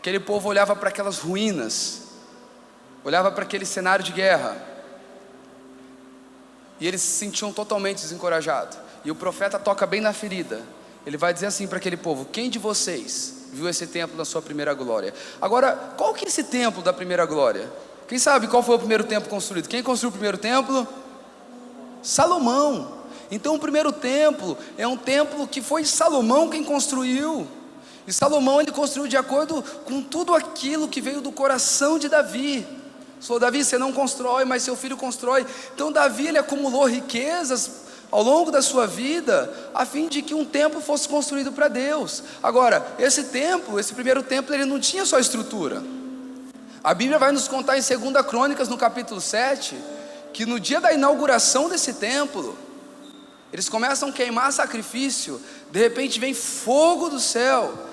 aquele povo olhava para aquelas ruínas, olhava para aquele cenário de guerra, e eles se sentiam totalmente desencorajados. E o profeta toca bem na ferida. Ele vai dizer assim para aquele povo: quem de vocês viu esse templo na sua primeira glória? Agora, qual que é esse templo da primeira glória? Quem sabe qual foi o primeiro templo construído? Quem construiu o primeiro templo? Salomão. Então o primeiro templo é um templo que foi Salomão quem construiu. E Salomão, ele construiu de acordo com tudo aquilo que veio do coração de Davi. Falou: Davi, você não constrói, mas seu filho constrói. Então Davi, ele acumulou riquezas ao longo da sua vida, a fim de que um templo fosse construído para Deus. Agora, esse templo, esse primeiro templo, ele não tinha só estrutura. A Bíblia vai nos contar em 2 Crônicas, no capítulo 7, que no dia da inauguração desse templo, eles começam a queimar sacrifício, de repente vem fogo do céu,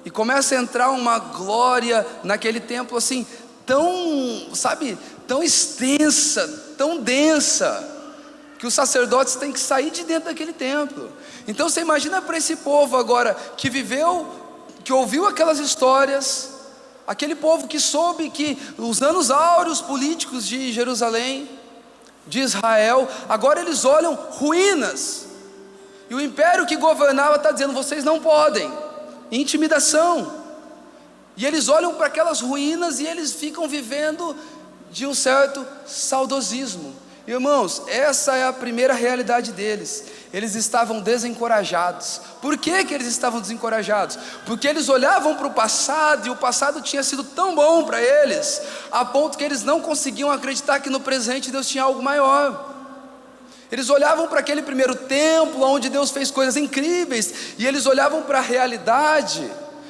e começa a entrar uma glória naquele templo assim, tão, sabe, tão extensa, tão densa, que os sacerdotes têm que sair de dentro daquele templo. Então você imagina para esse povo agora, que viveu, que ouviu aquelas histórias, aquele povo que soube que os anos áureos políticos de Jerusalém, de Israel, agora eles olham ruínas, e o império que governava está dizendo: vocês não podem, intimidação, e eles olham para aquelas ruínas e eles ficam vivendo de um certo saudosismo. Irmãos, essa é a primeira realidade deles. Eles estavam desencorajados. Por que que eles estavam desencorajados? Porque eles olhavam para o passado, e o passado tinha sido tão bom para eles, a ponto que eles não conseguiam acreditar que no presente Deus tinha algo maior. Eles olhavam para aquele primeiro templo, onde Deus fez coisas incríveis, e eles olhavam para a realidade,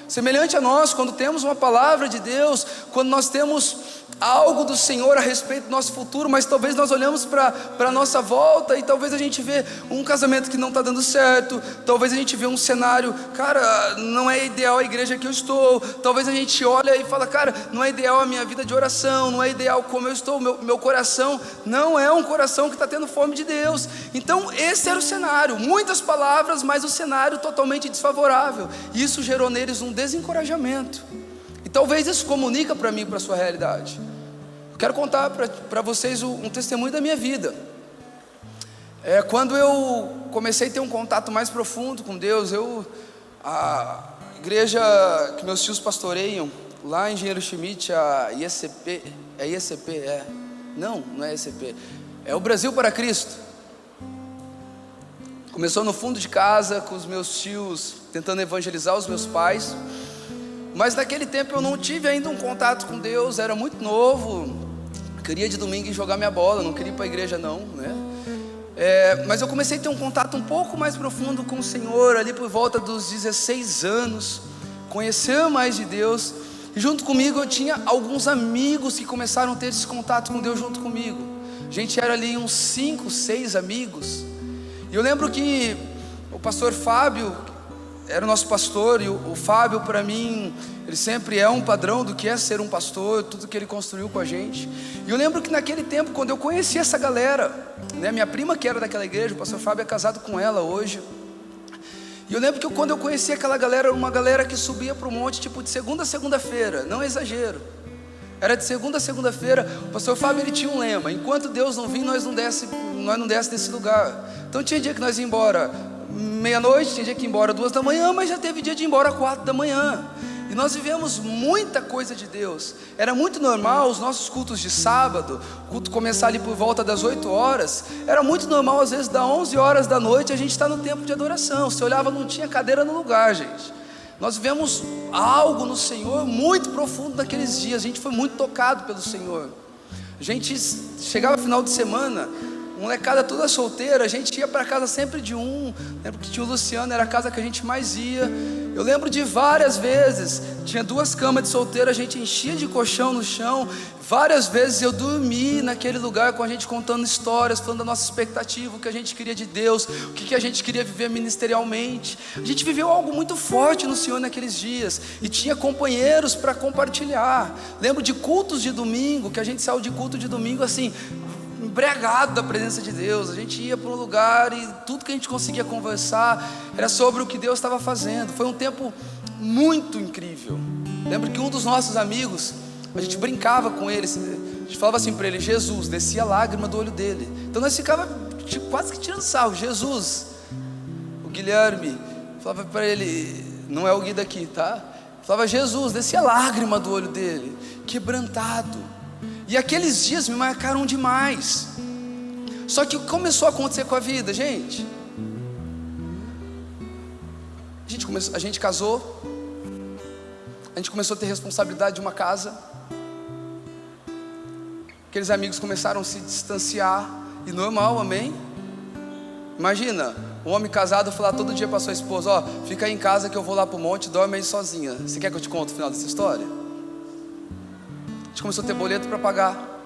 semelhante a nós, quando temos uma palavra de Deus, quando nós temos algo do Senhor a respeito do nosso futuro, mas talvez nós olhamos para a nossa volta, e talvez a gente vê um casamento que não está dando certo, talvez a gente vê um cenário, cara, não é ideal a igreja que eu estou, talvez a gente olha e fala: cara, não é ideal a minha vida de oração, não é ideal como eu estou, meu coração não é um coração que está tendo fome de Deus. Então esse era o cenário, muitas palavras, mas o cenário totalmente desfavorável, e isso gerou neles um desencorajamento. E talvez isso comunica para mim, para a sua realidade. Eu quero contar para vocês um testemunho da minha vida. Quando eu comecei a ter um contato mais profundo com Deus, a igreja que meus tios pastoreiam, lá em Engenheiro Schmidt, a IECP, não é IECP, é o Brasil para Cristo. Começou no fundo de casa, com os meus tios tentando evangelizar os meus pais. Mas naquele tempo eu não tive ainda um contato com Deus, era muito novo, queria de domingo ir jogar minha bola, não queria ir para a igreja não, né? Mas eu comecei a ter um contato um pouco mais profundo com o Senhor, ali por volta dos 16 anos, conhecer mais de Deus, e junto comigo eu tinha alguns amigos que começaram a ter esse contato com Deus junto comigo. A gente era ali uns 5, 6 amigos, e eu lembro que o pastor Fábio era o nosso pastor, e o Fábio, para mim, ele sempre é um padrão do que é ser um pastor, tudo que ele construiu com a gente. E eu lembro que naquele tempo, quando eu conheci essa galera, né, minha prima que era daquela igreja, o pastor Fábio é casado com ela hoje, e eu lembro que quando eu conheci aquela galera, era uma galera que subia para o monte, tipo de segunda a segunda-feira, não exagero, era de segunda a segunda-feira. O pastor Fábio, ele tinha um lema: enquanto Deus não vir, nós não desce desse lugar. Então tinha dia que nós ia embora meia-noite, tinha dia que ir embora 2 da manhã, mas já teve dia de ir embora 4 da manhã. E nós vivemos muita coisa de Deus. Era muito normal os nossos cultos de sábado, o culto começar ali por volta das 8 horas. Era muito normal, às vezes, das 11 horas da noite, a gente está no tempo de adoração. Você olhava, não tinha cadeira no lugar, gente. Nós vivemos algo no Senhor muito profundo naqueles dias. A gente foi muito tocado pelo Senhor. A gente chegava no final de semana, molecada toda solteira, a gente ia para casa sempre de um. Lembro que tinha o Luciano, era a casa que a gente mais ia. Eu lembro de várias vezes, tinha 2 camas de solteiro, a gente enchia de colchão no chão. Várias vezes eu dormi naquele lugar com a gente contando histórias, falando da nossa expectativa, o que a gente queria de Deus, o que a gente queria viver ministerialmente. A gente viveu algo muito forte no Senhor naqueles dias, e tinha companheiros para compartilhar. Lembro de cultos de domingo, que a gente saiu de culto de domingo assim, embriagado da presença de Deus. A gente ia para um lugar e tudo que a gente conseguia conversar era sobre o que Deus estava fazendo. Foi um tempo muito incrível. Lembro que um dos nossos amigos, a gente brincava com ele, a gente falava assim para ele: Jesus, descia a lágrima do olho dele. Então nós ficava quase que tirando sarro. Jesus, o Guilherme falava para ele, não é o Gui daqui, tá? Falava: Jesus, descia a lágrima do olho dele, quebrantado. E aqueles dias me marcaram demais. Só que o que começou a acontecer com a vida, gente? A gente casou, a gente começou a ter responsabilidade de uma casa. Aqueles amigos começaram a se distanciar, e normal, amém? Imagina, um homem casado falar todo dia para sua esposa: ó, fica aí em casa que eu vou lá para o monte, dorme aí sozinha. Você quer que eu te conte o final dessa história? A gente começou a ter boleto para pagar.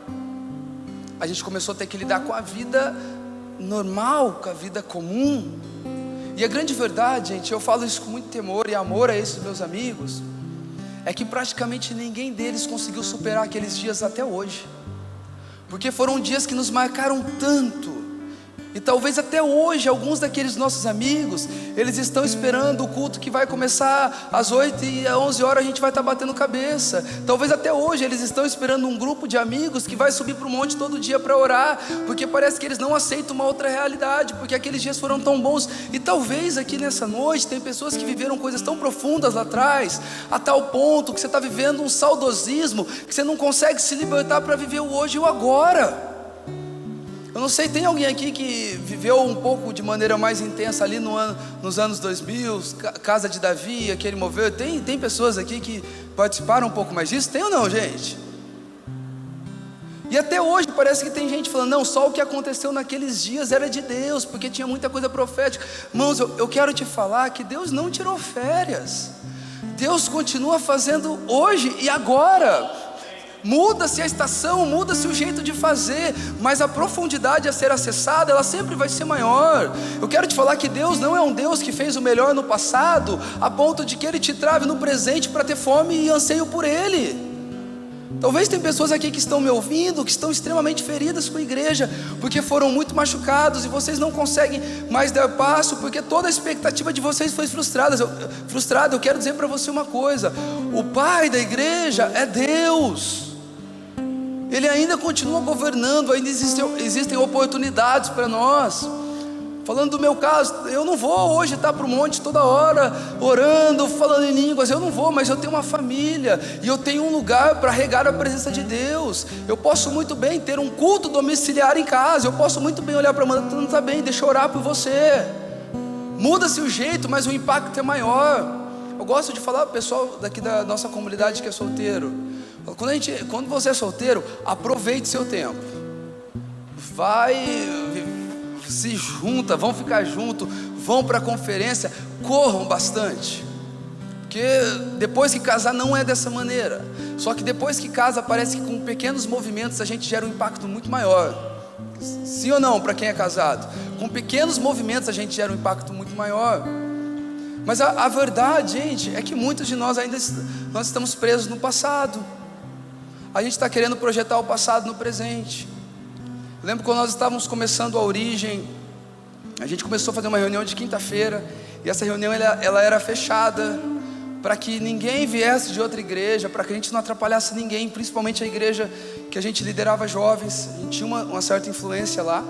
A gente começou a ter que lidar com a vida normal, com a vida comum. E a grande verdade, gente, eu falo isso com muito temor e amor a esses meus amigos, é que praticamente ninguém deles conseguiu superar aqueles dias até hoje, porque foram dias que nos marcaram tanto. E talvez até hoje, alguns daqueles nossos amigos, eles estão esperando o culto que vai começar às 8 e às 11 horas a gente vai estar batendo cabeça. Talvez até hoje eles estão esperando um grupo de amigos que vai subir para o monte todo dia para orar, porque parece que eles não aceitam uma outra realidade, porque aqueles dias foram tão bons. E talvez aqui nessa noite tem pessoas que viveram coisas tão profundas lá atrás, a tal ponto que você está vivendo um saudosismo, que você não consegue se libertar para viver o hoje e o agora. Eu não sei, tem alguém aqui que viveu um pouco de maneira mais intensa ali nos anos 2000, Casa de Davi, aquele mover? Tem pessoas aqui que participaram um pouco mais disso? Tem ou não, gente? E até hoje parece que tem gente falando: não, só o que aconteceu naqueles dias era de Deus, porque tinha muita coisa profética. Irmãos, eu quero te falar que Deus não tirou férias. Deus continua fazendo hoje e agora. Muda-se a estação, muda-se o jeito de fazer, mas a profundidade a ser acessada, ela sempre vai ser maior. Eu quero te falar que Deus não é um Deus que fez o melhor no passado, a ponto de que Ele te trave no presente para ter fome e anseio por Ele. Talvez tem pessoas aqui que estão me ouvindo, que estão extremamente feridas com a igreja, porque foram muito machucados, e vocês não conseguem mais dar passo, porque toda a expectativa de vocês foi frustrada. Eu quero dizer para você uma coisa: o Pai da igreja é Deus. Ele ainda continua governando, ainda existem oportunidades para nós. Falando do meu caso, eu não vou hoje estar para o monte toda hora, orando, falando em línguas, eu não vou, mas eu tenho uma família, e eu tenho um lugar para regar a presença de Deus. Eu posso muito bem ter um culto domiciliar em casa, eu posso muito bem olhar para a Amanda: não está bem, deixa eu orar por você. Muda-se o jeito, mas o impacto é maior. Eu gosto de falar para o pessoal daqui da nossa comunidade que é solteiro: quando você é solteiro, aproveite seu tempo, se junta, vão ficar junto, vão para a conferência, corram bastante, porque depois que casar não é dessa maneira. Só que depois que casa, parece que com pequenos movimentos a gente gera um impacto muito maior. Sim ou não, para quem é casado? Com pequenos movimentos a gente gera um impacto muito maior. Mas a verdade, gente, é que muitos de nós ainda nós estamos presos no passado. A gente está querendo projetar o passado no presente. Eu lembro quando nós estávamos começando a Origem, a gente começou a fazer uma reunião de quinta-feira, e essa reunião ela era fechada, para que ninguém viesse de outra igreja, para que a gente não atrapalhasse ninguém, principalmente a igreja que a gente liderava jovens. A gente tinha uma certa influência lá.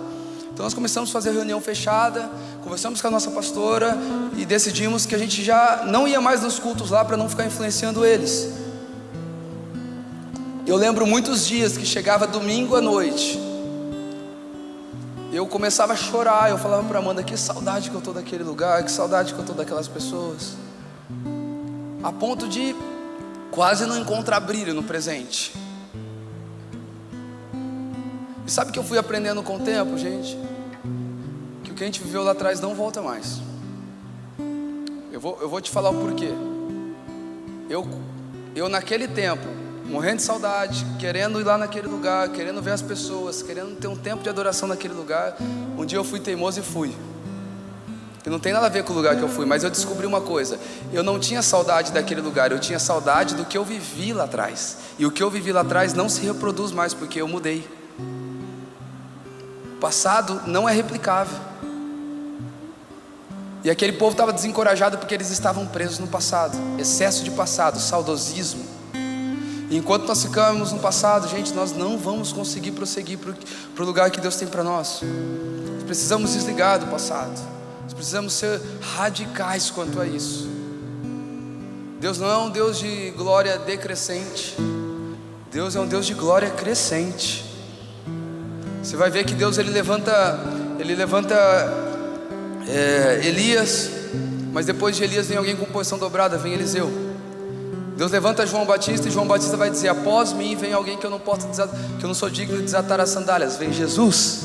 Então nós começamos a fazer a reunião fechada, conversamos com a nossa pastora e decidimos que a gente já não ia mais nos cultos lá, para não ficar influenciando eles. Eu lembro muitos dias que chegava domingo à noite, eu começava a chorar, eu falava para Amanda: que saudade que eu estou daquele lugar, que saudade que eu estou daquelas pessoas, a ponto de quase não encontrar brilho no presente. E sabe o que eu fui aprendendo com o tempo, gente? Que o que a gente viveu lá atrás não volta mais. Eu vou te falar o porquê. Eu naquele tempo, morrendo de saudade, querendo ir lá naquele lugar, querendo ver as pessoas, querendo ter um tempo de adoração naquele lugar, um dia eu fui teimoso e fui. Que não tem nada a ver com o lugar que eu fui, mas eu descobri uma coisa: eu não tinha saudade daquele lugar, eu tinha saudade do que eu vivi lá atrás. E o que eu vivi lá atrás não se reproduz mais, porque eu mudei. O passado não é replicável. E aquele povo estava desencorajado porque eles estavam presos no passado. Excesso de passado, saudosismo. E enquanto nós ficamos no passado, gente, nós não vamos conseguir prosseguir para o lugar que Deus tem para nós. Nós precisamos desligar do passado. Nós precisamos ser radicais quanto a isso. Deus não é um Deus de glória decrescente. Deus é um Deus de glória crescente. Você vai ver que Deus ele levanta Elias, mas depois de Elias vem alguém com posição dobrada, vem Eliseu. Deus levanta João Batista, e João Batista vai dizer: após mim vem alguém que eu não sou digno de desatar as sandálias, vem Jesus.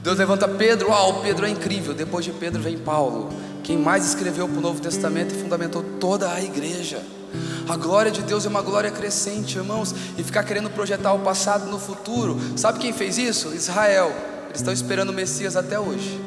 Deus levanta Pedro, o Pedro é incrível. Depois de Pedro vem Paulo, quem mais escreveu para o Novo Testamento e fundamentou toda a igreja. A glória de Deus é uma glória crescente, irmãos. E ficar querendo projetar o passado no futuro, sabe quem fez isso? Israel. Eles estão esperando o Messias até hoje.